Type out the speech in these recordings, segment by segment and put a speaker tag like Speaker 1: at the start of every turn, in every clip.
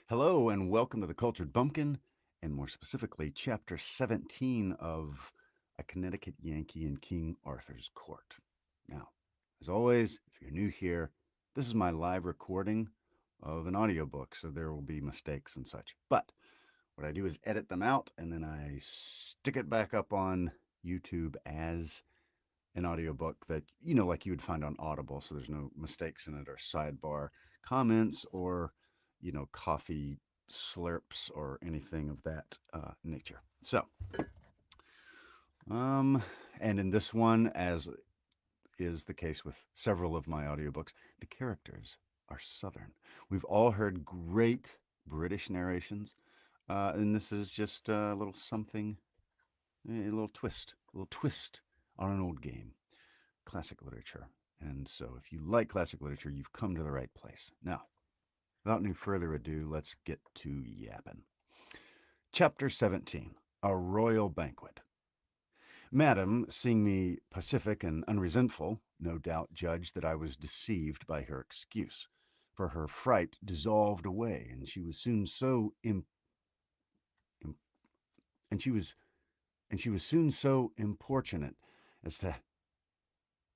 Speaker 1: Hello, and welcome to the Cultured Bumpkin, and more specifically, Chapter 17 of A Connecticut Yankee in King Arthur's Court. Now, as always, if you're new here, this is my live recording of an audiobook, so there will be mistakes and such. But what I do is edit them out, and then I stick it back up on YouTube as an audiobook that, like you would find on Audible, so there's no mistakes in it or sidebar comments or coffee slurps or anything of that nature. So, and in this one, as is the case with several of my audiobooks, the characters are Southern. We've all heard great British narrations, and this is just a little something, a little twist on an old game, classic literature. And so, if you like classic literature, you've come to the right place. Now, without any further ado, let's get to yapping. Chapter 17, A Royal Banquet. Madam, seeing me pacific and unresentful, no doubt judged that I was deceived by her excuse, for her fright dissolved away, and she was soon so and she was soon so importunate as to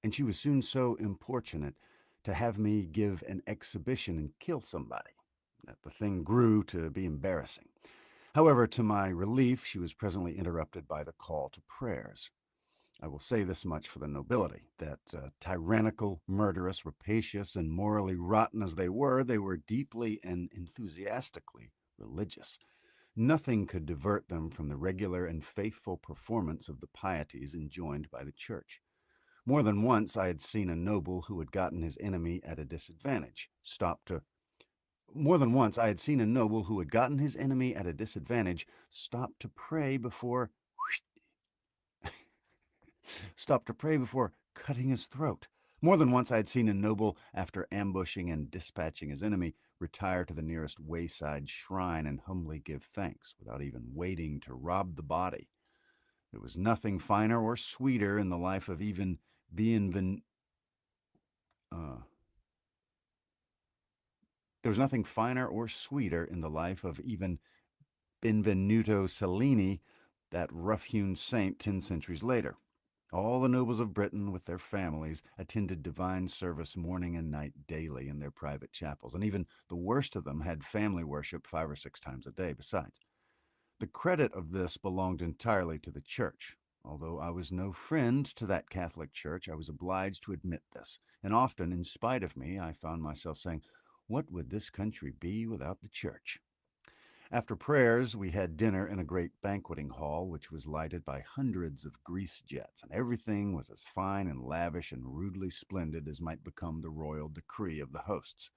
Speaker 1: and she was soon so importunate to have me give an exhibition and kill somebody, that the thing grew to be embarrassing. However, to my relief, she was presently interrupted by the call to prayers. I will say this much for the nobility, that tyrannical, murderous, rapacious, and morally rotten as they were deeply and enthusiastically religious. Nothing could divert them from the regular and faithful performance of the pieties enjoined by the church. More than once I had seen a noble who had gotten his enemy at a disadvantage stop to More than once I had seen a noble who had gotten his enemy at a disadvantage stop to pray before cutting his throat. More than once I had seen a noble, after ambushing and dispatching his enemy, retire to the nearest wayside shrine and humbly give thanks, without even waiting to rob the body. There was nothing finer or sweeter in the life of even there was nothing finer or sweeter in the life of even Benvenuto Cellini, that rough-hewn saint 10 centuries later. All the nobles of Britain, with their families, attended divine service morning and night daily in their private chapels, and even the worst of them had family worship 5 or 6 times a day besides. The credit of this belonged entirely to the Church. Although I was no friend to that Catholic Church, I was obliged to admit this, and often, in spite of me, I found myself saying, "What would this country be without the Church?" After prayers, we had dinner in a great banqueting hall, which was lighted by hundreds of grease jets, and everything was as fine and lavish and rudely splendid as might become the royal decree of the hosts.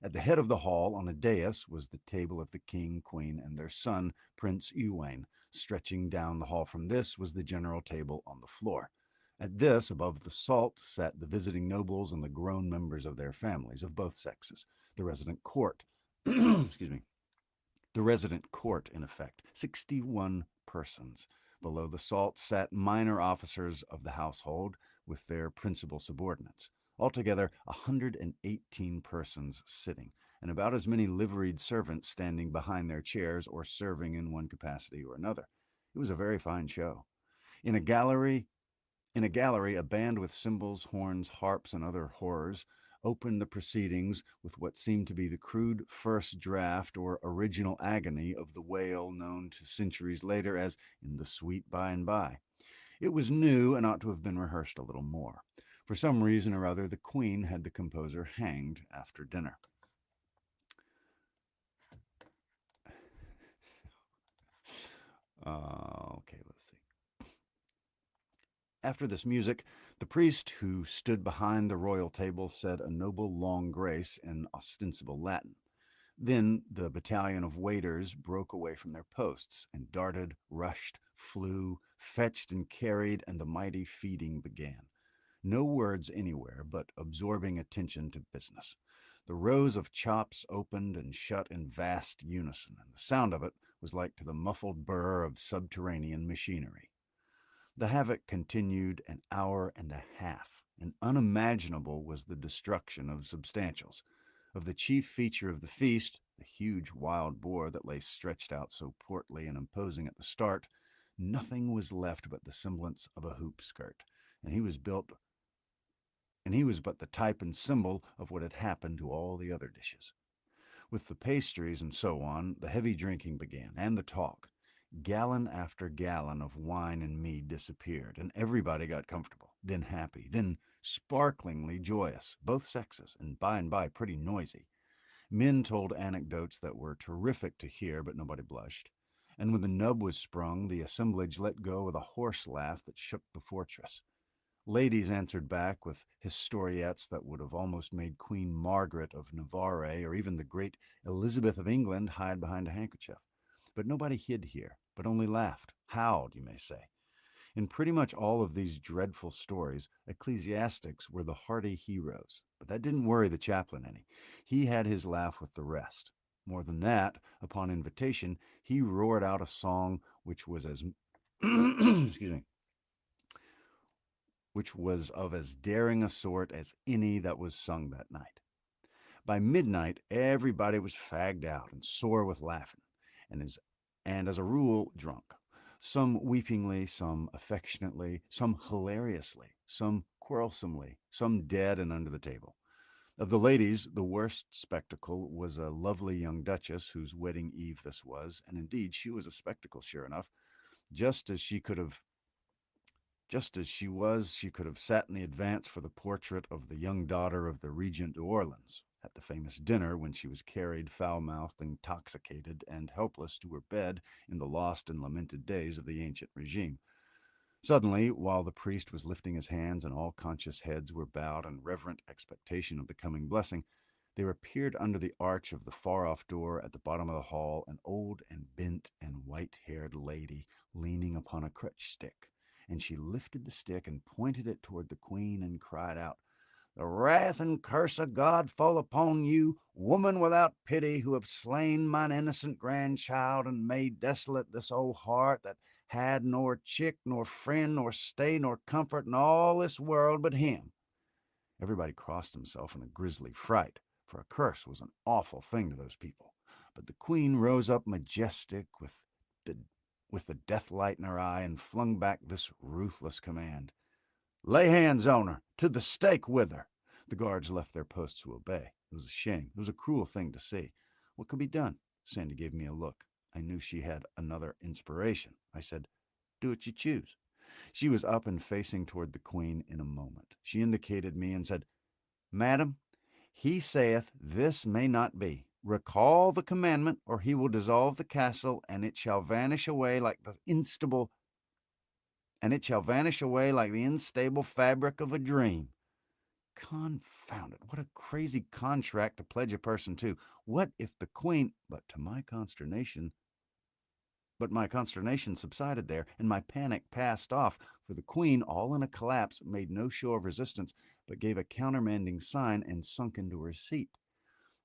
Speaker 1: At the head of the hall, on a dais, was the table of the king, queen, and their son, Prince Twain. Stretching down the hall from this was the general table on the floor. At this, above the salt, sat the visiting nobles and the grown members of their families of both sexes. The resident court, excuse me, the resident court, in effect, 61 persons. Below the salt sat minor officers of the household with their principal subordinates. Altogether, 118 persons sitting, and about as many liveried servants standing behind their chairs or serving in one capacity or another. It was a very fine show. In a gallery, a band with cymbals, horns, harps, and other horrors opened the proceedings with what seemed to be the crude first draft or original agony of the wail known to centuries later as "In the Sweet By and By." It was new and ought to have been rehearsed a little more. For some reason or other, the Queen had the composer hanged after dinner. Okay, let's see. After this music, the priest who stood behind the royal table said a noble long grace in ostensible Latin. Then the battalion of waiters broke away from their posts and darted, rushed, flew, fetched, and carried, and the mighty feeding began. No words anywhere, but absorbing attention to business. The rows of chops opened and shut in vast unison, and the sound of it was like to the muffled burr of subterranean machinery. The havoc continued an hour and a half, and unimaginable was the destruction of substantials. Of the chief feature of the feast, The huge wild boar that lay stretched out so portly and imposing at the start, nothing was left but the semblance of a hoop skirt, and he was but the type and symbol of what had happened to all the other dishes. With the pastries and so on, the heavy drinking began, and the talk. Gallon after gallon of wine and mead disappeared, and everybody got comfortable, then happy, then sparklingly joyous, both sexes, and by pretty noisy. Men told anecdotes that were terrific to hear, but nobody blushed. And when the nub was sprung, the assemblage let go with a hoarse laugh that shook the fortress. Ladies answered back with historiettes that would have almost made Queen Margaret of Navarre or even the great Elizabeth of England hide behind a handkerchief. But nobody hid here, but only laughed, howled, you may say. In pretty much all of these dreadful stories, ecclesiastics were the hardy heroes, but that didn't worry the chaplain any. He had his laugh with the rest. More than that, upon invitation, he roared out a song which was as excuse me, which was of as daring a sort as any that was sung that night. By midnight, everybody was fagged out and sore with laughing, and as a rule, drunk. Some weepingly, some affectionately, some hilariously, some quarrelsomely, some dead and under the table. Of the ladies, the worst spectacle was a lovely young duchess whose wedding eve this was, and indeed she was a spectacle, sure enough, just as she could have just as she could have sat in the advance for the portrait of the young daughter of the Regent d'Orleans at the famous dinner when she was carried foul-mouthed, intoxicated, and helpless to her bed in the lost and lamented days of the ancient regime. Suddenly, while the priest was lifting his hands and all conscious heads were bowed in reverent expectation of the coming blessing, there appeared under the arch of the far-off door at the bottom of the hall an old and bent and white-haired lady leaning upon a crutch stick, and she lifted the stick and pointed it toward the queen and cried out, "The wrath and curse of God fall upon you, woman without pity, who have slain mine innocent grandchild and made desolate this old heart that had nor chick, nor friend, nor stay, nor comfort in all this world but him." Everybody crossed himself in a grisly fright, for a curse was an awful thing to those people. But the queen rose up majestic the with the death light in her eye and flung back this ruthless command: "Lay hands on her! To the stake with her!" The guards left their posts to obey. It was a shame. It was a cruel thing to see. What could be done? Sandy gave me a look. I knew she had another inspiration. I said, "Do what you choose." She was up and facing toward the queen in a moment. She indicated me and said, "Madam, he saith this may not be. Recall the commandment, or he will dissolve the castle, and it shall vanish away like the unstable fabric of a dream." Confound it, what a crazy contract to pledge a person to. What if the queen but my consternation subsided there, and my panic passed off, for the queen, all in a collapse, made no show of resistance, but gave a countermanding sign and sunk into her seat.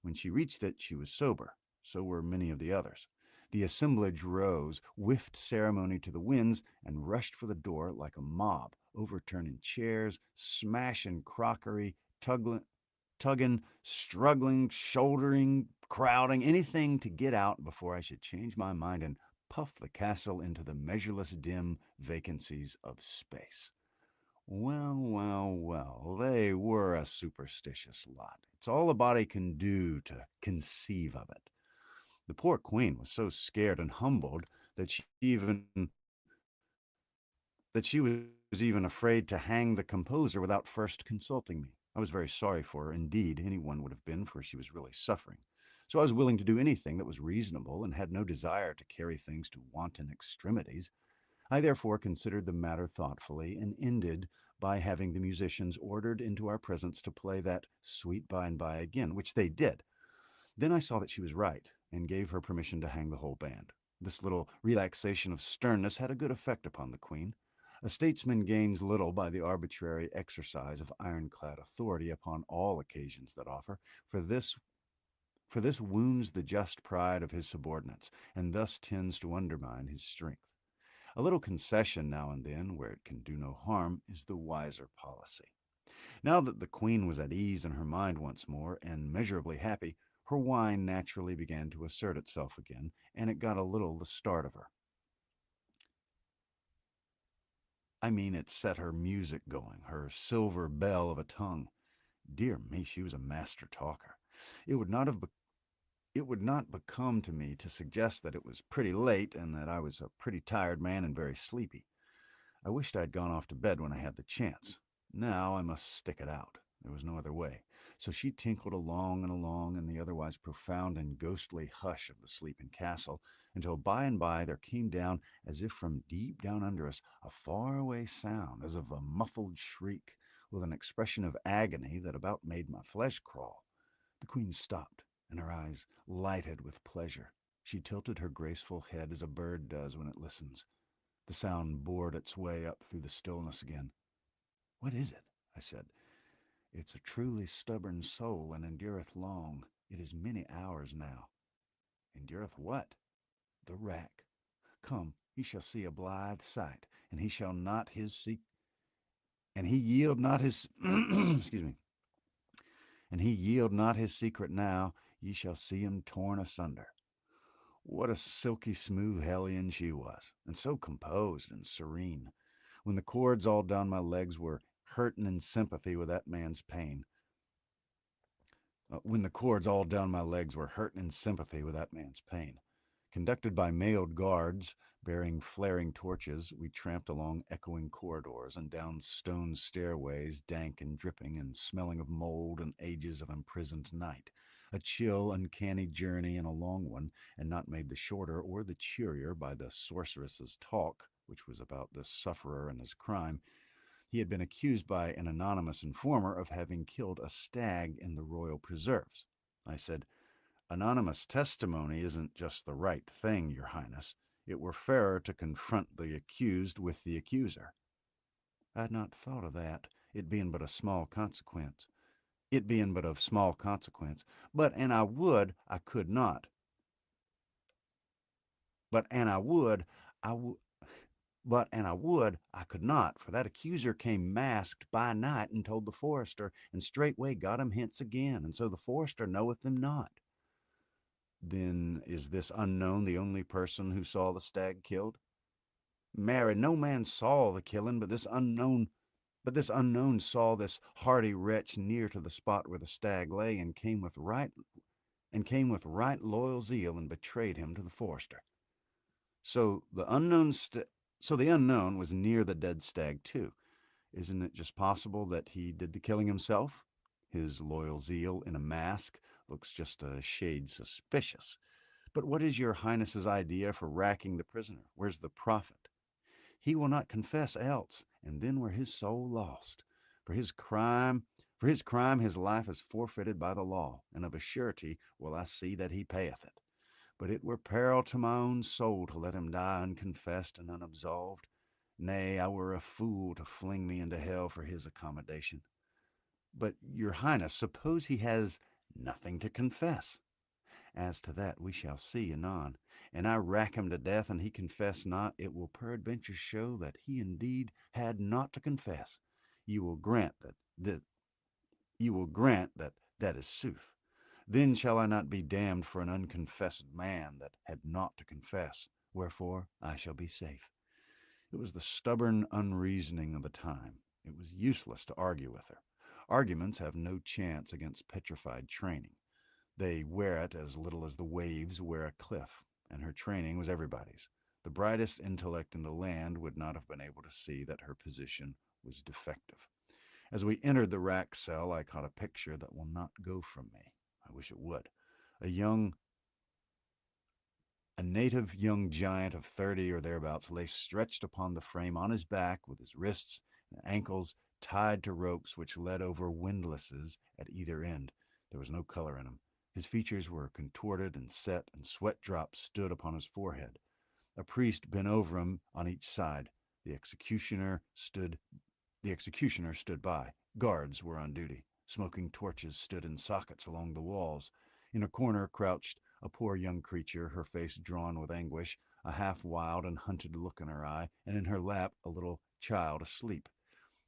Speaker 1: When she reached it, she was sober. So were many of the others. The assemblage rose, whiffed ceremony to the winds, and rushed for the door like a mob, overturning chairs, smashing crockery, tugging, struggling, shouldering, crowding, anything to get out before I should change my mind and puff the castle into the measureless dim vacancies of space. Well, they were a superstitious lot. It's all a body can do to conceive of it. The poor queen was so scared and humbled that she was even afraid to hang the composer without first consulting me. I was very sorry for her. Indeed, anyone would have been, for she was really suffering. So I was willing to do anything that was reasonable and had no desire to carry things to wanton extremities. I therefore considered the matter thoughtfully and ended by having the musicians ordered into our presence to play that Sweet By and By again, which they did. Then I saw that she was right and gave her permission to hang the whole band. This little relaxation of sternness had a good effect upon the queen. A statesman gains little by the arbitrary exercise of ironclad authority upon all occasions that offer, for this wounds the just pride of his subordinates, and thus tends to undermine his strength. A little concession now and then, where it can do no harm, is the wiser policy. Now that the queen was at ease in her mind once more, and measurably happy, Her wine naturally began to assert itself again, and it got a little the start of her. I mean, it set her music going, her silver bell of a tongue. Dear me, she was a master talker. It would not have it would not become to me to suggest that it was pretty late and that I was a pretty tired man and very sleepy. I wished I had gone off to bed when I had the chance. Now I must stick it out. There was no other way. So she tinkled along and along in the otherwise profound and ghostly hush of the sleeping castle, until by and by there came down, as if from deep down under us, a far-away sound, as of a muffled shriek, with an expression of agony that about made my flesh crawl. The queen stopped, and her eyes lighted with pleasure. She tilted her graceful head as a bird does when it listens. The sound bored its way up through the stillness again. "What is it?" I said. "It's a truly stubborn soul, and endureth long. It is many hours now." "Endureth what?" "The rack. Come, he shall see a blithe sight, and he shall not his and he yield not his excuse me, and he yield not his secret now. Ye shall see him torn asunder." What a silky smooth hellion she was, and so composed and serene. When the cords all down my legs were hurtin' in sympathy with that man's pain. When the cords all down my legs were hurtin' in sympathy with that man's pain. Conducted by mailed guards bearing flaring torches, we tramped along echoing corridors and down stone stairways, dank and dripping and smelling of mold and ages of imprisoned night. A chill, uncanny journey and a long one, and not made the shorter or the cheerier by the sorceress's talk, which was about the sufferer and his crime. He had been accused by an anonymous informer of having killed a stag in the royal preserves. I said, "Anonymous testimony isn't just the right thing, Your Highness. It were fairer to confront the accused with the accuser." "I had not thought of that, it being but of small consequence. But an I would, I could not. But an I would, I w- But an I would, I could not, for that accuser came masked by night and told the forester, and straightway got him hence again, and so the forester knoweth them not." "Then is this unknown the only person who saw the stag killed?" "Marry, no man saw the killing, but this unknown saw this hardy wretch near to the spot where the stag lay, and came with right loyal zeal and betrayed him to the forester." So the unknown was near the dead stag too. Isn't it just possible that he did the killing himself? His loyal zeal in a mask looks just a shade suspicious. But what is your Highness's idea for racking the prisoner? Where's the profit? He will not confess else, and then were his soul lost. For his crime, his life is forfeited by the law, and of a surety will I see that he payeth it. But it were peril to my own soul to let him die unconfessed and unabsolved. Nay, I were a fool to fling me into hell for his accommodation. But, Your Highness, suppose he has nothing to confess? As to that, we shall see anon. And I rack him to death, and he confess not, it will peradventure show that he indeed had naught to confess. You will grant that is sooth. Then shall I not be damned for an unconfessed man that had naught to confess, wherefore I shall be safe. It was the stubborn unreasoning of the time. It was useless to argue with her. Arguments have no chance against petrified training. They wear it as little as the waves wear a cliff, and her training was everybody's. The brightest intellect in the land would not have been able to see that her position was defective. As we entered the rack cell, I caught a picture that will not go from me. I wish it would. A native young giant of 30 or thereabouts lay stretched upon the frame on his back, with his wrists and ankles tied to ropes which led over windlasses at either end. There was no color in him. His features were contorted and set, and sweat drops stood upon his forehead. A priest bent over him on each side. The executioner stood by. Guards were on duty. Smoking torches stood in sockets along the walls. In a corner crouched a poor young creature, her face drawn with anguish, a half-wild and hunted look in her eye, and in her lap a little child asleep.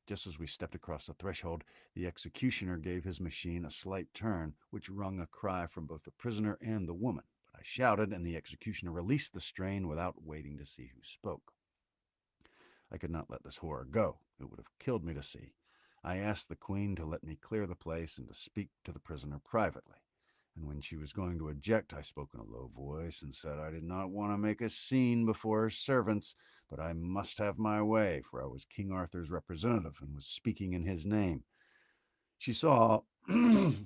Speaker 1: Just as we stepped across the threshold, the executioner gave his machine a slight turn, which wrung a cry from both the prisoner and the woman. But I shouted, and the executioner released the strain without waiting to see who spoke. I could not let this horror go. It would have killed me to see. I asked the queen to let me clear the place and to speak to the prisoner privately. And when she was going to object, I spoke in a low voice and said I did not want to make a scene before her servants, but I must have my way, for I was King Arthur's representative and was speaking in his name. She saw, excuse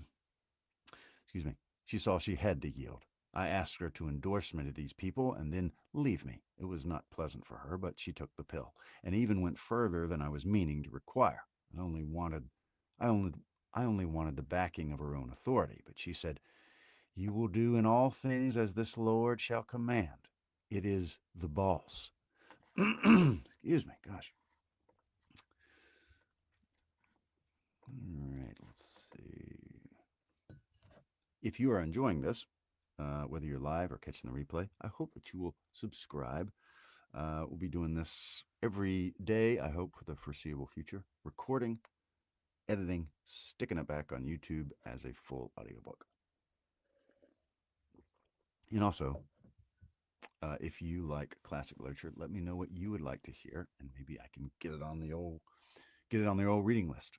Speaker 1: me, she saw she had to yield. I asked her to endorse me to these people and then leave me. It was not pleasant for her, but she took the pill, and even went further than I was meaning to require. I only wanted the backing of her own authority, but she said, "You will do in all things as this lord shall command. It is the boss." Excuse me, gosh. All right, let's see. If you are enjoying this, whether you're live or catching the replay, I hope that you will subscribe. We'll be doing this every day, I hope, for the foreseeable future. Recording, editing, sticking it back on YouTube as a full audiobook. And also, if you like classic literature, let me know what you would like to hear, and maybe I can get it on the old reading list.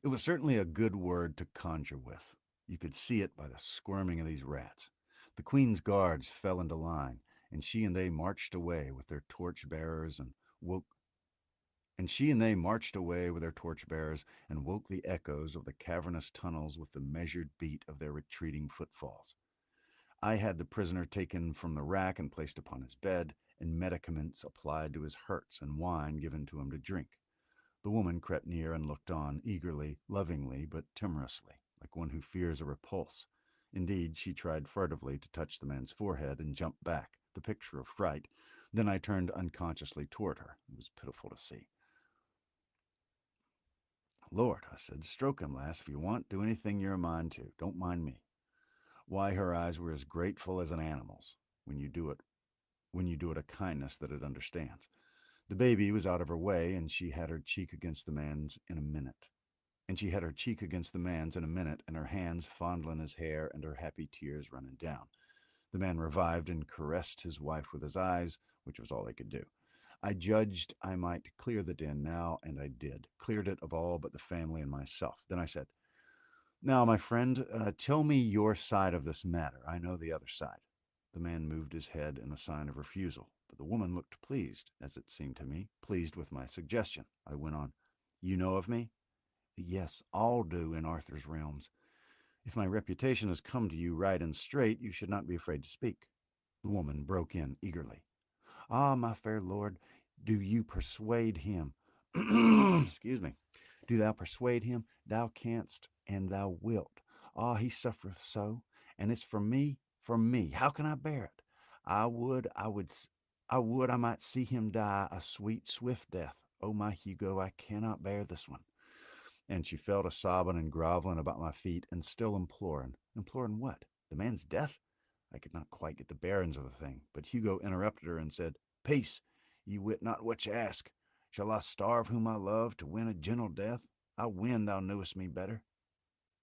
Speaker 1: It was certainly a good word to conjure with. You could see it by the squirming of these rats. The queen's guards fell into line, and she and they marched away with their torch bearers and woke the echoes of the cavernous tunnels with the measured beat of their retreating footfalls. I had the prisoner taken from the rack and placed upon his bed, and medicaments applied to his hurts and wine given to him to drink. The woman crept near and looked on, eagerly, lovingly, but timorously, like one who fears a repulse. Indeed, she tried furtively to touch the man's forehead and jumped back, the picture of fright. Then I turned unconsciously toward her. It was pitiful to see. "Lord," I said, "stroke him, lass, if you want. Do anything you're a mind to. Don't mind me." Why, her eyes were as grateful as an animal's when you do it a kindness that it understands. The baby was out of her way, and she had her cheek against the man's in a minute. And her hands fondling his hair and her happy tears running down. The man revived and caressed his wife with his eyes, which was all he could do. I judged I might clear the den now, and I did. Cleared it of all but the family and myself. Then I said, "Now, my friend, tell me your side of this matter. I know the other side." The man moved his head in a sign of refusal, but the woman looked pleased, as it seemed to me, pleased with my suggestion. I went on, "You know of me?" "Yes, all do in Arthur's realms. If my reputation has come to you right and straight, you should not be afraid to speak." The woman broke in eagerly. "Ah, my fair lord, do you persuade him?" Excuse me. "Do thou persuade him? Thou canst, and thou wilt. Ah, he suffereth so, and it's for me, for me. How can I bear it? I would I might see him die a sweet, swift death. Oh, my Hugo, I cannot bear this one." And she fell to sobbing and groveling about my feet and still imploring. Imploring what? The man's death? I could not quite get the bearings of the thing, but Hugo interrupted her and said, "Peace, ye wit not what ye ask. Shall I starve whom I love to win a gentle death? I win thou knowest me better."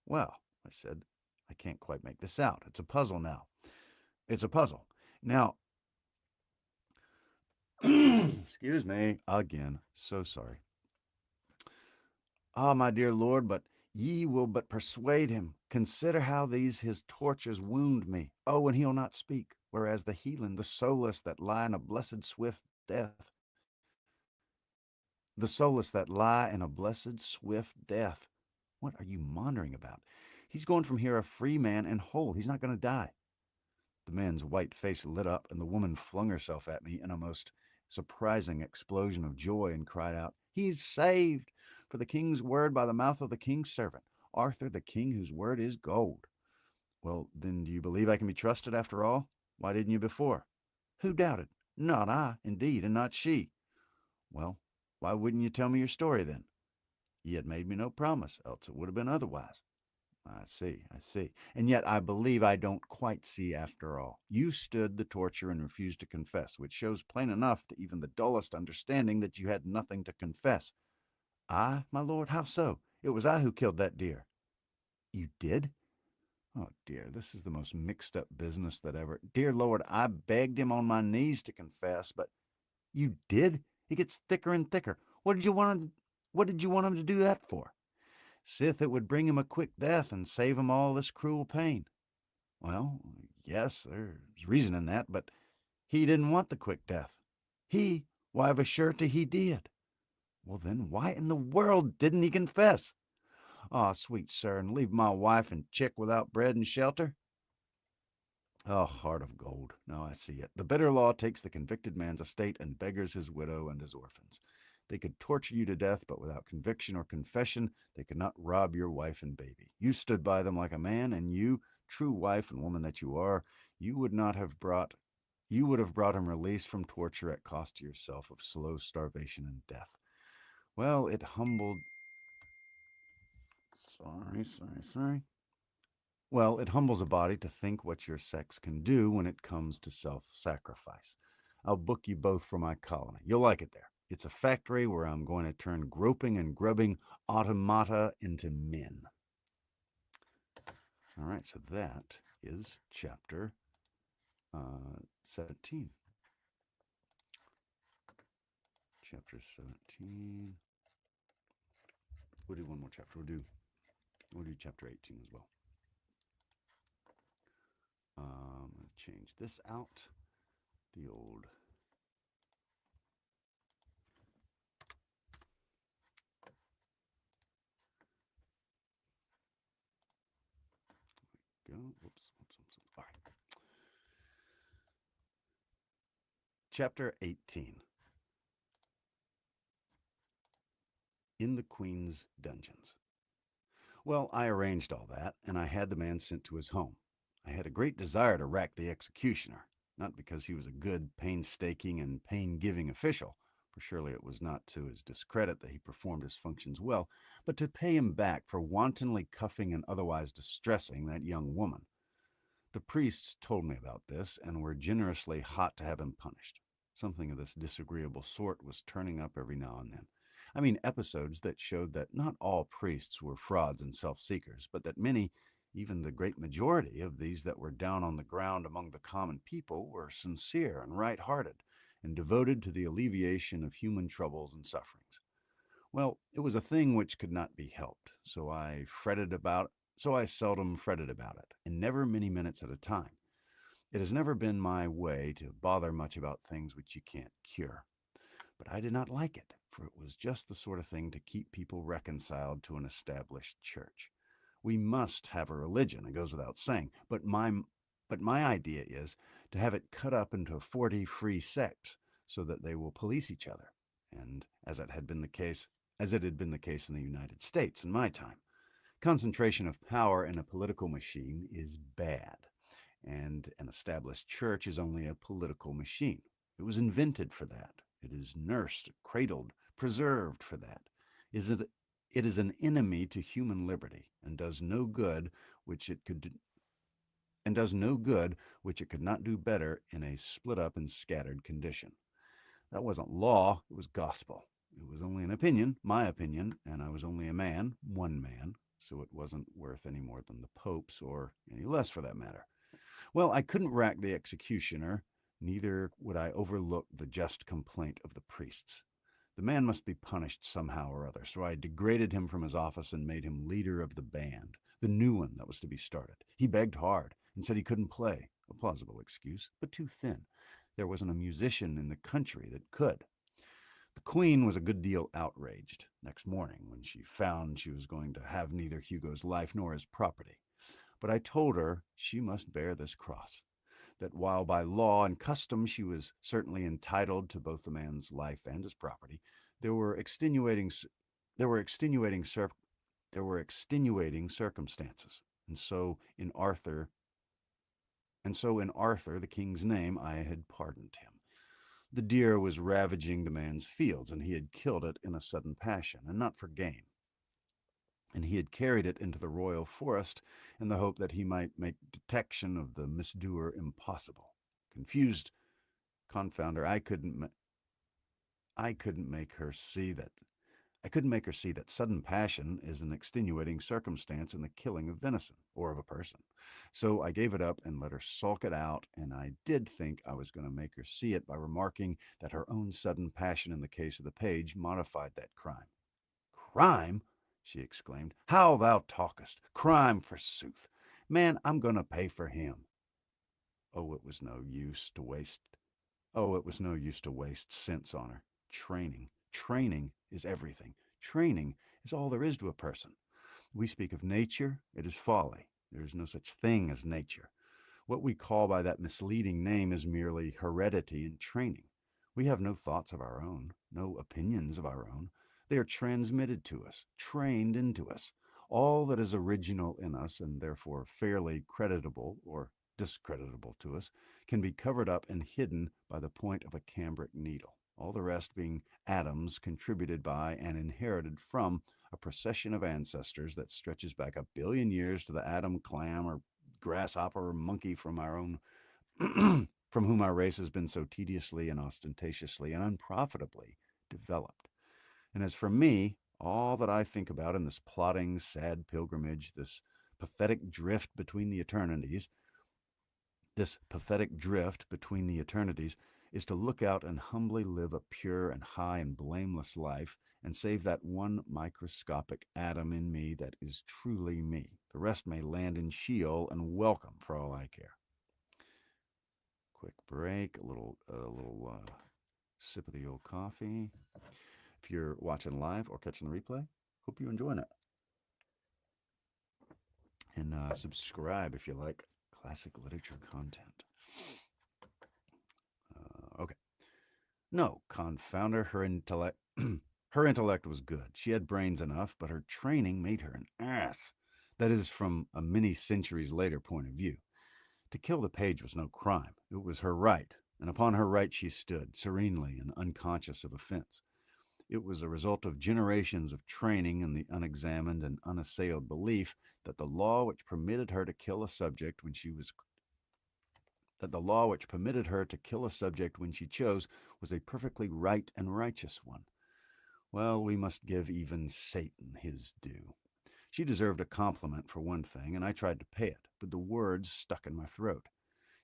Speaker 1: "Well," I said, "I can't quite make this out. It's a puzzle now. It's a puzzle. Now," excuse me, again, so sorry. "Ah, my dear lord, but ye will but persuade him. Consider how these his tortures wound me. Oh, and he'll not speak, whereas the healing, the solace that lie in a blessed swift death, What are you maundering about? He's going from here a free man and whole. He's not going to die." The man's white face lit up, and the woman flung herself at me in a most surprising explosion of joy and cried out, "He's saved! For the king's word by the mouth of the king's servant, Arthur the king, whose word is gold." "Well, then, do you believe I can be trusted after all? Why didn't you before?" "Who doubted? Not I, indeed, and not she." "Well, why wouldn't you tell me your story then?" "Ye had made me no promise, else it would have been otherwise." I see. And yet I believe I don't quite see after all. You stood the torture and refused to confess, which shows plain enough to even the dullest understanding that you had nothing to confess. I, my lord? How so? It was I who killed that deer. You did? Oh dear, this is the most mixed up business that ever. Dear Lord, I begged him on my knees to confess, but you did? He gets thicker and thicker. What did you want him? What did you want him to do that for? Sith, it would bring him a quick death and save him all this cruel pain. Well, yes, there's reason in that, but he didn't want the quick death. Why, of a surety he did. Well, then why in the world didn't he confess? Ah, sweet sir, and leave my wife and chick without bread and shelter? Oh, heart of gold. Now I see it. The bitter law takes the convicted man's estate and beggars his widow and his orphans. They could torture you to death, but without conviction or confession, they could not rob your wife and baby. You stood by them like a man, and you, true wife and woman that you are, you would not have brought you would have brought him release from torture at cost to yourself of slow starvation and death. Well, it humbled sorry. Well, it humbles a body to think what your sex can do when it comes to self sacrifice. I'll book you both for my colony. You'll like it there. It's a factory where I'm going to turn groping and grubbing automata into men. All right, so that is chapter 17. Chapter 17. We'll do one more chapter. We'll do chapter 18 as well. I'm going to change this out. The old go. Whoops. All right. Chapter 18. In the Queen's dungeons. Well, I arranged all that, and I had the man sent to his home. I had a great desire to rack the executioner, not because he was a good, painstaking, and pain-giving official, for surely it was not to his discredit that he performed his functions well, but to pay him back for wantonly cuffing and otherwise distressing that young woman. The priests told me about this and were generously hot to have him punished. Something of this disagreeable sort was turning up every now and then. I mean, episodes that showed that not all priests were frauds and self seekers, but that many, even the great majority of these that were down on the ground among the common people, were sincere and right hearted and devoted to the alleviation of human troubles and sufferings. Well, it was a thing which could not be helped, so I seldom fretted about it, and never many minutes at a time. It has never been my way to bother much about things which you can't cure. But I did not like it, for it was just the sort of thing to keep people reconciled to an established church. We must have a religion, it goes without saying, but my idea is to have it cut up into 40 free sects so that they will police each other, and as it had been the case in the United States in my time. Concentration of power in a political machine is bad, and an established church is only a political machine. It was invented for that. It is nursed, cradled, preserved for that. It is an enemy to human liberty and does no good which it could not do better in a split up and scattered condition. That wasn't law, it was gospel. It was only an opinion, my opinion, and I was only a man, one man, so it wasn't worth any more than the Pope's, or any less for that matter. Well, I couldn't rack the executioner, neither would I overlook the just complaint of the priests. The man must be punished somehow or other, so I degraded him from his office and made him leader of the band, the new one that was to be started. He begged hard and said he couldn't play, a plausible excuse, but too thin. There wasn't a musician in the country that could. The Queen was a good deal outraged next morning when she found she was going to have neither Hugo's life nor his property. But I told her she must bear this cross, that while by law and custom she was certainly entitled to both the man's life and his property, there were extenuating circumstances, and so in Arthur, the king's name, I had pardoned him. The deer was ravaging the man's fields, and he had killed it in a sudden passion, and not for gain. And he had carried it into the royal forest in the hope that he might make detection of the misdoer impossible. Confused confounder, I couldn't make her see that I couldn't make her see that sudden passion is an extenuating circumstance in the killing of venison or of a person. So I gave it up and let her sulk it out, and I did think I was going to make her see it by remarking that her own sudden passion in the case of the page modified that crime. Crime? She exclaimed. How thou talkest! Crime, forsooth! Man, I'm going to pay for him. Oh, it was no use to waste Oh, it was no use to waste cents on her. Training. Training is everything. Training is all there is to a person. We speak of nature, it is folly. There is no such thing as nature. What we call by that misleading name is merely heredity and training. We have no thoughts of our own, no opinions of our own. They are transmitted to us, trained into us. All that is original in us, and therefore fairly creditable or discreditable to us, can be covered up and hidden by the point of a cambric needle. All the rest being atoms contributed by and inherited from a procession of ancestors that stretches back a billion years to the atom, clam, or grasshopper or monkey from our own from whom our race has been so tediously and ostentatiously and unprofitably developed. And as for me, all that I think about in this plodding, sad pilgrimage, this pathetic drift between the eternities, is to look out and humbly live a pure and high and blameless life and save that one microscopic atom in me that is truly me. The rest may land in Sheol and welcome for all I care. Quick break, a little sip of the old coffee. If you're watching live or catching the replay, hope you're enjoying it. And subscribe if you like classic literature content. Okay. No, confound her, her intellect. Her intellect was good. She had brains enough, but her training made her an ass. That is, from a many centuries later point of view. To kill the page was no crime. It was her right, and upon her right she stood, serenely and unconscious of offense. It was a result of generations of training and the unexamined and unassailed belief that the law which permitted her to kill a subject when she chose was a perfectly right and righteous one. Well, we must give even Satan his due. She deserved a compliment for one thing, and I tried to pay it, but the words stuck in my throat.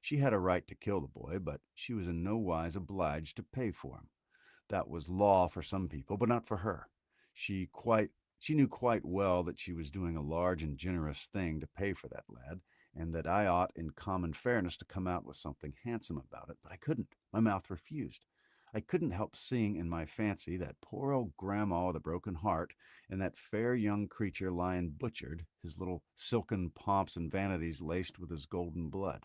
Speaker 1: She had a right to kill the boy, but she was in no wise obliged to pay for him. That was law for some people, but not for her. She knew quite well that she was doing a large and generous thing to pay for that lad, and that I ought, in common fairness, to come out with something handsome about it, but I couldn't. My mouth refused. I couldn't help seeing in my fancy that poor old grandma with a broken heart, and that fair young creature lying butchered, his little silken pomps and vanities laced with his golden blood.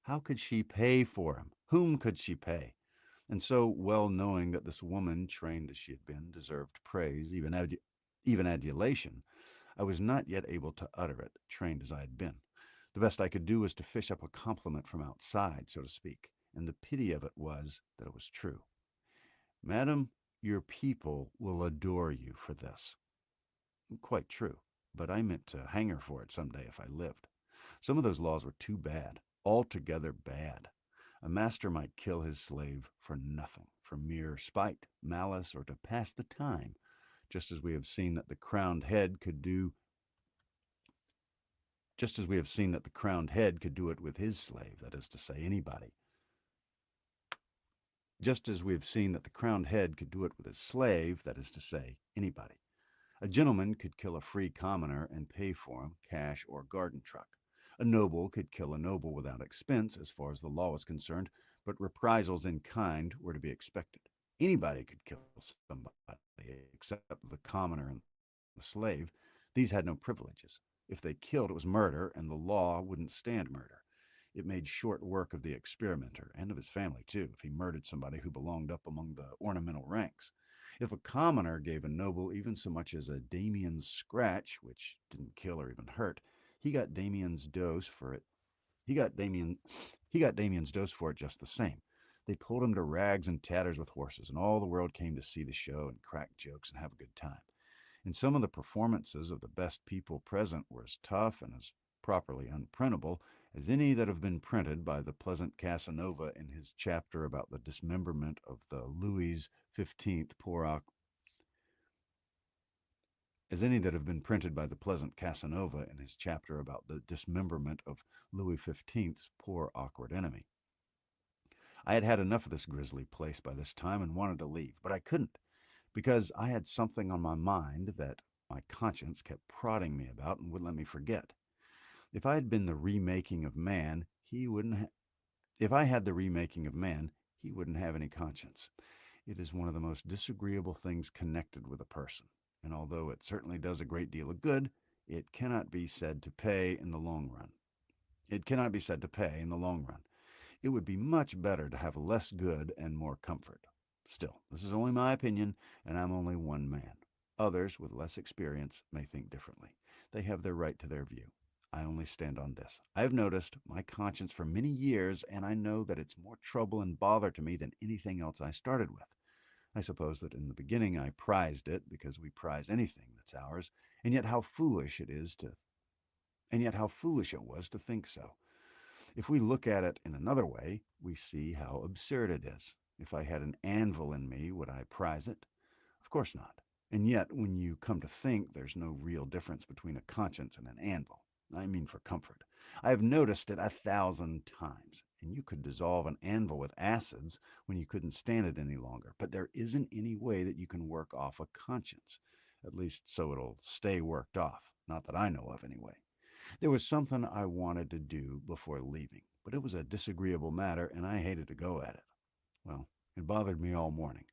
Speaker 1: How could she pay for him? Whom could she pay? And so, well knowing that this woman, trained as she had been, deserved praise, even adulation, I was not yet able to utter it, trained as I had been. The best I could do was to fish up a compliment from outside, so to speak, and the pity of it was that it was true. Madam, your people will adore you for this. Quite true, but I meant to hang her for it some day if I lived. Some of those laws were too bad, altogether bad. A master might kill his slave for nothing, for mere spite, malice, or to pass the time, just as we have seen that the crowned head could do it with his slave, that is to say, anybody. Just as we have seen that the crowned head could do it with his slave, that is to say, anybody. A gentleman could kill a free commoner and pay for him, cash or garden truck. A noble could kill a noble without expense, as far as the law was concerned, but reprisals in kind were to be expected. Anybody could kill somebody, except the commoner and the slave. These had no privileges. If they killed, it was murder, and the law wouldn't stand murder. It made short work of the experimenter, and of his family, too, if he murdered somebody who belonged up among the ornamental ranks. If a commoner gave a noble even so much as a Damien's scratch, which didn't kill or even hurt, he got Damien's dose for it. He got Damien's dose for it just the same. They pulled him to rags and tatters with horses, and all the world came to see the show and crack jokes and have a good time. And some of the performances of the best people present were as tough and as properly unprintable as any that have been printed by the pleasant Casanova in his chapter about the dismemberment of the Louis XV as any that have been printed by the pleasant Casanova in his chapter about the dismemberment of Louis XV's poor awkward enemy. I had had enough of this grisly place by this time and wanted to leave, but I couldn't, because I had something on my mind that my conscience kept prodding me about and wouldn't let me forget. If I had been the remaking of man, he wouldn't. If I had the remaking of man, he wouldn't have any conscience. It is one of the most disagreeable things connected with a person, and although it certainly does a great deal of good, it cannot be said to pay in the long run. It cannot be said to pay in the long run. It would be much better to have less good and more comfort. Still, this is only my opinion, and I'm only one man. Others with less experience may think differently. They have their right to their view. I only stand on this. I have noticed my conscience for many years, and I know that it's more trouble and bother to me than anything else I started with. I suppose that in the beginning I prized it because we prize anything that's ours, and yet how foolish it was to think so. If we look at it in another way, we see how absurd it is. If I had an anvil in me, would I prize it? Of course not. And yet, when you come to think, there's no real difference between a conscience and an anvil. I mean for comfort. I have noticed it 1,000 times, and you could dissolve an anvil with acids when you couldn't stand it any longer. But there isn't any way that you can work off a conscience. At least so it'll stay worked off. Not that I know of, anyway. There was something I wanted to do before leaving, but it was a disagreeable matter, and I hated to go at it. Well, it bothered me all morning.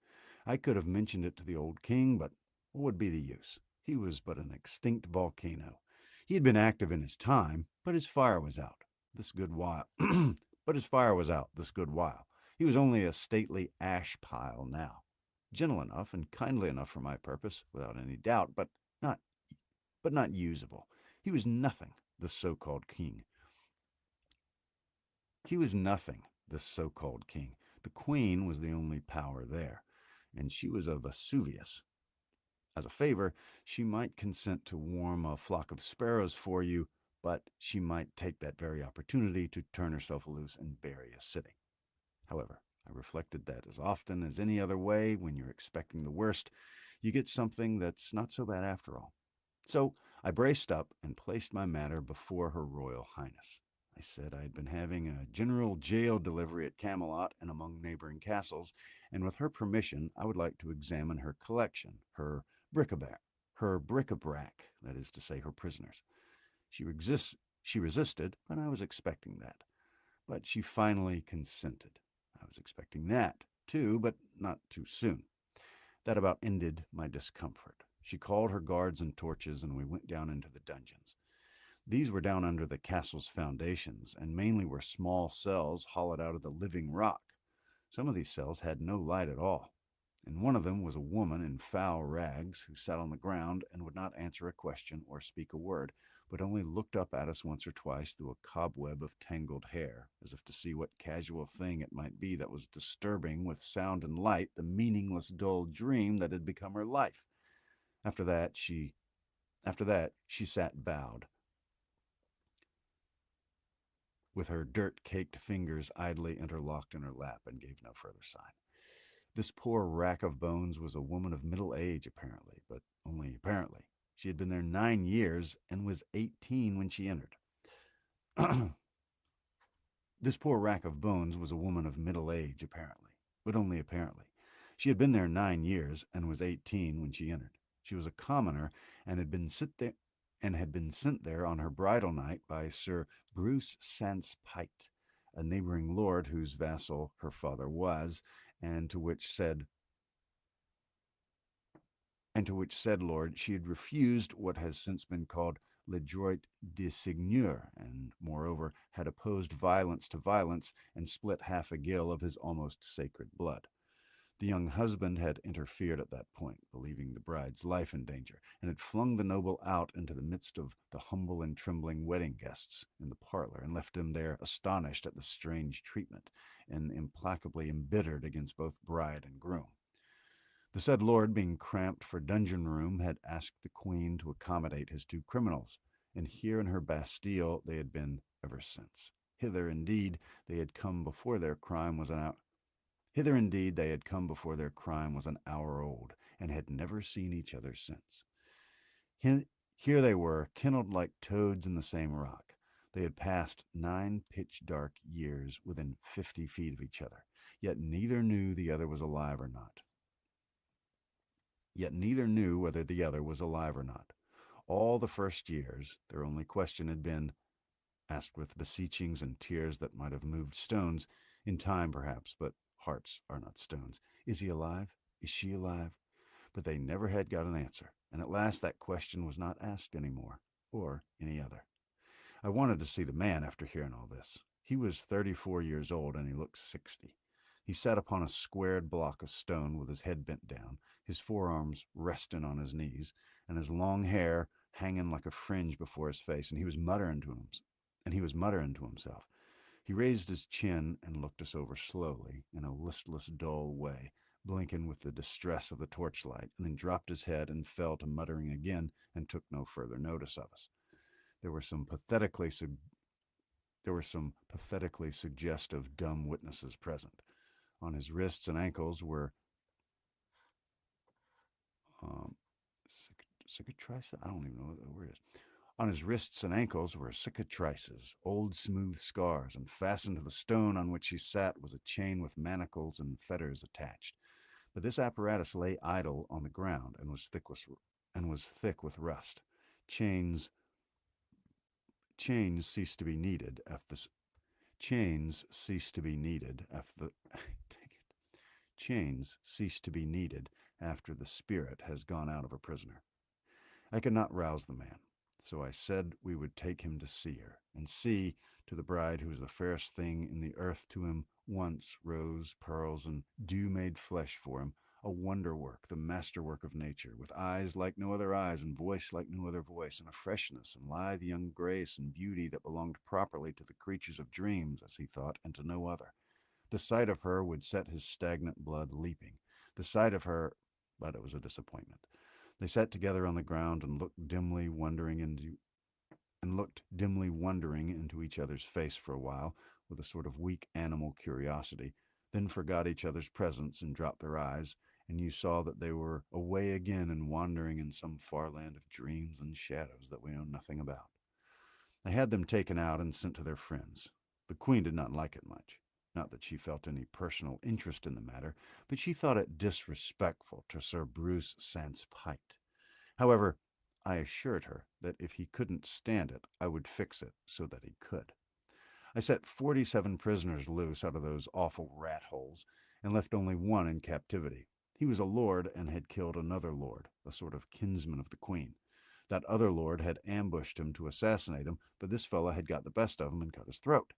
Speaker 1: I could have mentioned it to the old king, but what would be the use? He was but an extinct volcano. He had been active in his time, but his fire was out this good while. He was only a stately ash pile now, gentle enough and kindly enough for my purpose, without any doubt, not but not usable. He was nothing, this so-called king. He was nothing, this so-called king. The queen was the only power there, and she was a Vesuvius. As a favor, she might consent to warm a flock of sparrows for you, but she might take that very opportunity to turn herself loose and bury a city. However, I reflected that as often as any other way, when you're expecting the worst, you get something that's not so bad after all. So I braced up and placed my matter before Her Royal Highness. I said I had been having a general jail delivery at Camelot and among neighboring castles, and with her permission I would like to examine her collection, her bric-a-brac, that is to say, her prisoners. She resisted, but I was expecting that. But she finally consented. I was expecting that, too, but not too soon. That about ended my discomfort. She called her guards and torches, and we went down into the dungeons. These were down under the castle's foundations, and mainly were small cells hollowed out of the living rock. Some of these cells had no light at all. In one of them was a woman in foul rags who sat on the ground and would not answer a question or speak a word, but only looked up at us once or twice through a cobweb of tangled hair, as if to see what casual thing it might be that was disturbing with sound and light the meaningless, dull dream that had become her life. After that, she sat bowed, with her dirt-caked fingers idly interlocked in her lap, and gave no further sign. This poor rack of bones was a woman of middle age, apparently, but only apparently. She had been there 9 years and was 18 when she entered. This poor rack of bones was a woman of middle age, apparently, but only apparently. She had been there 9 years and was 18 when she entered. She was a commoner and had been sent there on her bridal night by Sir Bruce Sanspite, a neighboring lord whose vassal her father was, and to which said lord she had refused what has since been called le droit de seigneur, and moreover had opposed violence to violence and split half a gill of his almost sacred blood. The young husband had interfered at that point, believing the bride's life in danger, and had flung the noble out into the midst of the humble and trembling wedding guests in the parlor, and left him there astonished at the strange treatment, and implacably embittered against both bride and groom. The said lord, being cramped for dungeon room, had asked the queen to accommodate his 2 criminals, and here in her Bastille they had been ever since. Hither indeed they had come before their crime was an hour old, and had never seen each other since. Here they were, kennelled like toads in the same rock. They had passed 9 pitch-dark years within 50 feet of each other, yet neither knew the other was alive or not. Yet neither knew whether the other was alive or not. All the first years, their only question had been, asked with beseechings and tears that might have moved stones, in time perhaps, but hearts are not stones. Is he alive? Is she alive? But they never had got an answer, and at last that question was not asked any more, or any other. I wanted to see the man after hearing all this. He was 34 years old, and he looked 60. He sat upon a squared block of stone with his head bent down, his forearms resting on his knees, and his long hair hanging like a fringe before his face, and he was muttering to himself. He raised his chin and looked us over slowly, in a listless, dull way, blinking with the distress of the torchlight, and then dropped his head and fell to muttering again and took no further notice of us. There were some pathetically suggestive dumb witnesses present. On his wrists and ankles were cicatrices. I don't even know what the word is. On his wrists and ankles were cicatrices, old smooth scars, and fastened to the stone on which he sat was a chain with manacles and fetters attached. But this apparatus lay idle on the ground and was thick with rust. Chains ceased to be needed after the chains ceased to be needed after the chains cease to be needed after the spirit has gone out of a prisoner. I could not rouse the man, so I said we would take him to see her, and see, to the bride who was the fairest thing in the earth to him, once rose, pearls, and dew made flesh for him, a wonder work, the masterwork of nature, with eyes like no other eyes, and voice like no other voice, and a freshness and lithe young grace and beauty that belonged properly to the creatures of dreams, as he thought, and to no other. The sight of her would set his stagnant blood leaping. The sight of her, but it was a disappointment. They sat together on the ground and looked dimly wondering into each other's face for a while, with a sort of weak animal curiosity, then forgot each other's presence and dropped their eyes, and you saw that they were away again and wandering in some far land of dreams and shadows that we know nothing about. I had them taken out and sent to their friends. The Queen did not like it much. Not that she felt any personal interest in the matter, but she thought it disrespectful to Sir Bruce Sanspite. However, I assured her that if he couldn't stand it, I would fix it so that he could. I set 47 prisoners loose out of those awful rat holes, and left only one in captivity. He was a lord and had killed another lord, a sort of kinsman of the Queen. That other lord had ambushed him to assassinate him, but this fellow had got the best of him and cut his throat.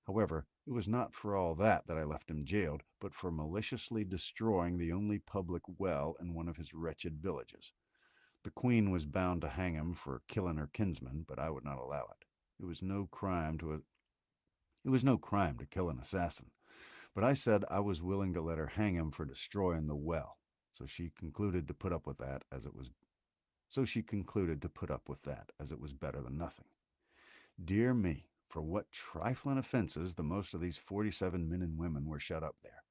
Speaker 1: However, it was not for all that I left him jailed, but for maliciously destroying the only public well in one of his wretched villages. The Queen was bound to hang him for killing her kinsman, but I would not allow it. It was no crime to kill an assassin, but I said I was willing to let her hang him for destroying the well. So she concluded to put up with that, as it was better than nothing. Dear me, for what trifling offenses the most of these 47 men and women were shut up there.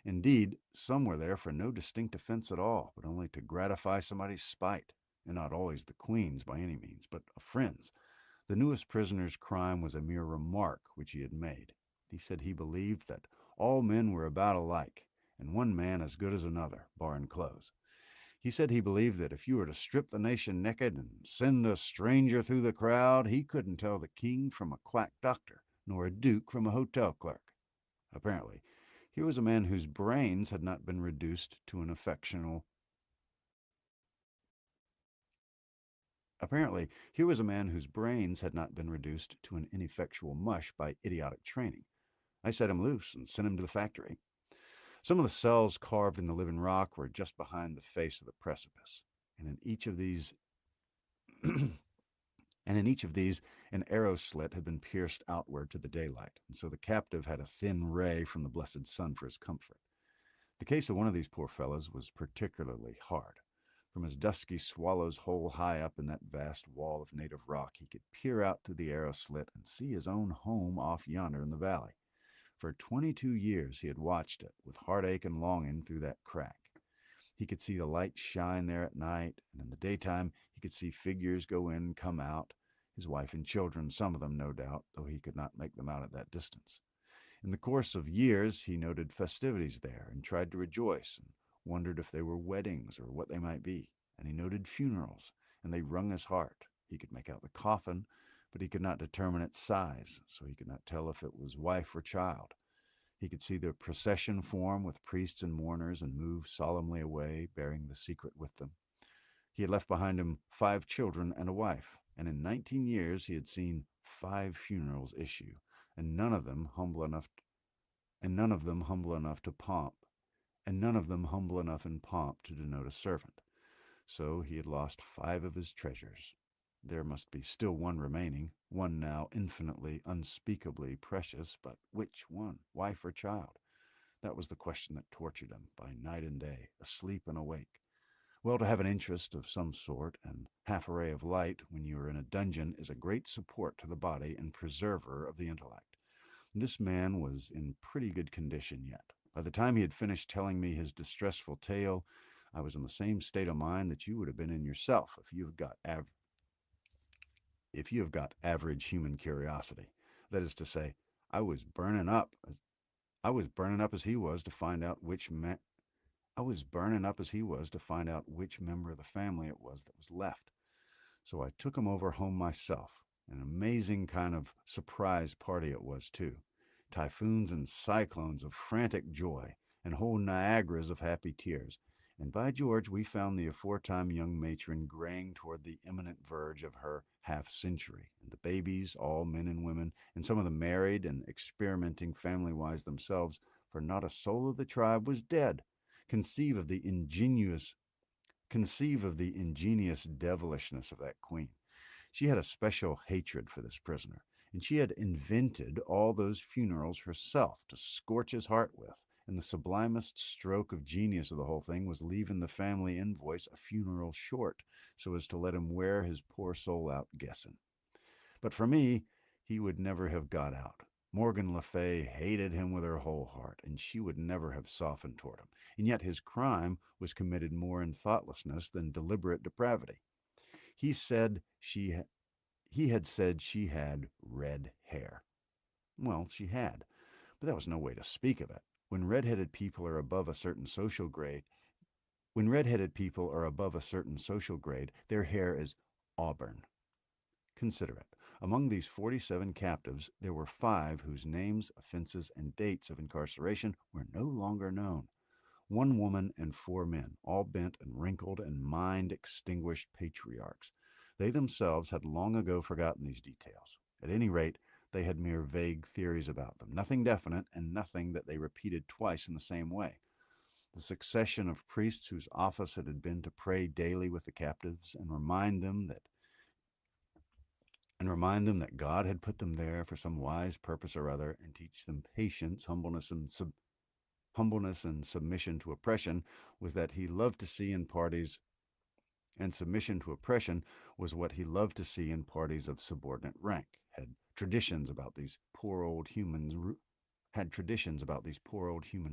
Speaker 1: Indeed, some were there for no distinct offense at all, but only to gratify somebody's spite, and not always the Queen's by any means, but a friend's. The newest prisoner's crime was a mere remark which he had made. He said he believed that all men were about alike, and one man as good as another, barring clothes. He said he believed that if you were to strip the nation naked and send a stranger through the crowd, he couldn't tell the king from a quack doctor, nor a duke from a hotel clerk. Apparently, here was a man whose brains had not been reduced to an ineffectual mush by idiotic training. I set him loose and sent him to the factory. Some of the cells carved in the living rock were just behind the face of the precipice, and in each of these an arrow slit had been pierced outward to the daylight, and so the captive had a thin ray from the blessed sun for his comfort. The case of one of these poor fellows was particularly hard. From his dusky swallow's hole high up in that vast wall of native rock, he could peer out through the arrow slit and see his own home off yonder in the valley. For 22 years he had watched it, with heartache and longing, through that crack. He could see the lights shine there at night, and in the daytime he could see figures go in and come out, his wife and children, some of them no doubt, though he could not make them out at that distance. In the course of years, he noted festivities there and tried to rejoice and wondered if they were weddings or what they might be. And he noted funerals, and they wrung his heart. He could make out the coffin, but he could not determine its size, so he could not tell if it was wife or child. He could see the procession form with priests and mourners and move solemnly away, bearing the secret with them. He had left behind him 5 children and a wife, and in 19 years he had seen 5 funerals issue, and none of them humble enough to pomp, and none of them humble enough in pomp to denote a servant. So he had lost 5 of his treasures. There must be still one remaining, one now infinitely, unspeakably precious, but which one, wife or child? That was the question that tortured him by night and day, asleep and awake. Well, to have an interest of some sort and half a ray of light when you are in a dungeon is a great support to the body and preserver of the intellect. This man was in pretty good condition yet. By the time he had finished telling me his distressful tale, I was in the same state of mind that you would have been in yourself if you have got average human curiosity. That is to say, I was burning up as he was to find out which member of the family it was that was left. So I took him over home myself. An amazing kind of surprise party it was, too. Typhoons and cyclones of frantic joy, and whole Niagaras of happy tears. And by George, we found the aforetime young matron graying toward the imminent verge of her half-century, and the babies, all men and women, and some of them married and experimenting family-wise themselves, for not a soul of the tribe was dead. Conceive of the ingenious devilishness of that queen. She had a special hatred for this prisoner, and she had invented all those funerals herself to scorch his heart with. And the sublimest stroke of genius of the whole thing was leaving the family invoice a funeral short, so as to let him wear his poor soul out guessing. But for me, he would never have got out. Morgan Le Fay hated him with her whole heart, and she would never have softened toward him. And yet his crime was committed more in thoughtlessness than deliberate depravity. He had said she had red hair. Well, she had, but that was no way to speak of it. When redheaded people are above a certain social grade, their hair is auburn. Consider it. Among these 47 captives, there were 5 whose names, offenses, and dates of incarceration were no longer known. 1 woman and 4 men, all bent and wrinkled and mind-extinguished patriarchs. They themselves had long ago forgotten these details. At any rate, they had mere vague theories about them, nothing definite and nothing that they repeated twice in the same way. The succession of priests whose office it had been to pray daily with the captives and remind them that God had put them there for some wise purpose or other, and teach them patience, humbleness, and submission to oppression, was that he loved to see in parties, and submission to oppression was what he loved to see in parties of subordinate rank, had traditions about these poor old human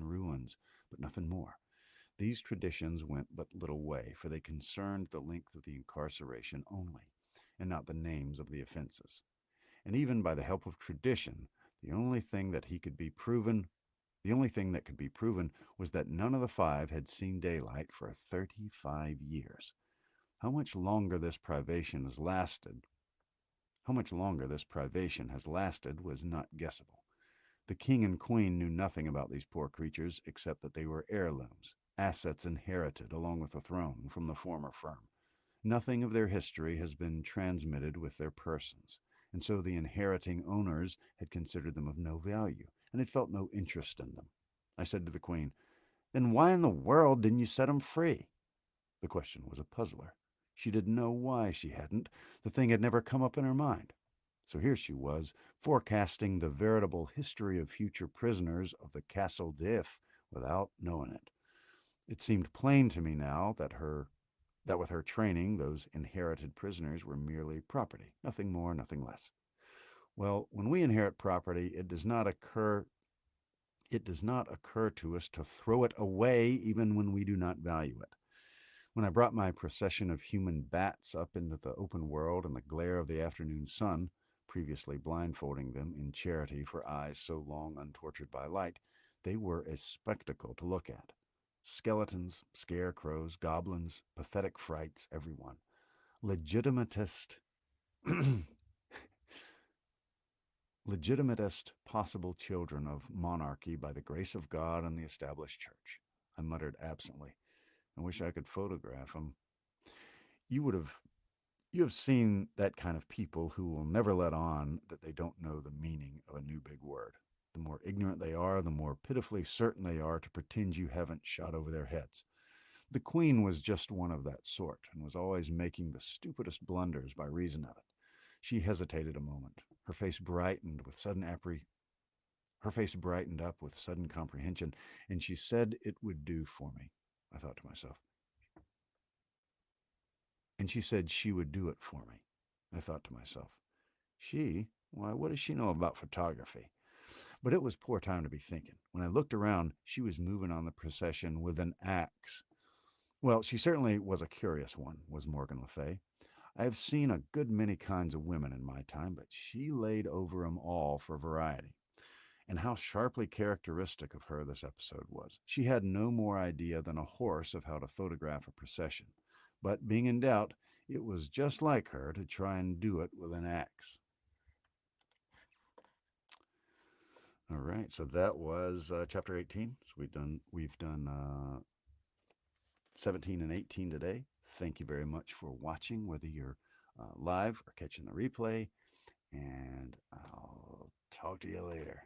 Speaker 1: ruins, but nothing more. These traditions went but little way, for they concerned the length of the incarceration only, and not the names of the offenses. And even by the help of tradition, the only thing that could be proven was that none of the 5 had seen daylight for 35 years. How much longer this privation has lasted was not guessable. The king and queen knew nothing about these poor creatures except that they were heirlooms, assets inherited along with the throne from the former firm. Nothing of their history has been transmitted with their persons, and so the inheriting owners had considered them of no value, and had felt no interest in them. I said to the queen, "Then why in the world didn't you set 'em free?" The question was a puzzler. She didn't know why she hadn't. The thing had never come up in her mind. So here she was, forecasting the veritable history of future prisoners of the Castle d'If without knowing it. It seemed plain to me now that with her training, those inherited prisoners were merely property, nothing more, nothing less. Well, when we inherit property, it does not occur It does not occur to us to throw it away even when we do not value it. When I brought my procession of human bats up into the open world in the glare of the afternoon sun, previously blindfolding them in charity for eyes so long untortured by light, they were a spectacle to look at. Skeletons, scarecrows, goblins, pathetic frights, everyone. Legitimatist legitimatest possible children of monarchy by the grace of God and the established church. I muttered absently. I wish I could photograph them. You would have you have seen that kind of people who will never let on that they don't know the meaning of a new big word. The more ignorant they are, the more pitifully certain they are to pretend you haven't shot over their heads. The Queen was just one of that sort, and was always making the stupidest blunders by reason of it. She hesitated a moment. Her face brightened up with sudden comprehension, and she said it would do for me. I thought to myself. And she said she would do it for me. I thought to myself. She? Why, what does she know about photography? But it was poor time to be thinking. When I looked around, she was moving on the procession with an axe. Well, she certainly was a curious one, was Morgan Le Fay. I have seen a good many kinds of women in my time, but she laid over 'em all for variety. And how sharply characteristic of her this episode was. She had no more idea than a horse of how to photograph a procession. But being in doubt, it was just like her to try and do it with an axe. All right, so that was chapter 18. So we've done 17 and 18 today. Thank you very much for watching, whether you're live or catching the replay. And I'll talk to you later.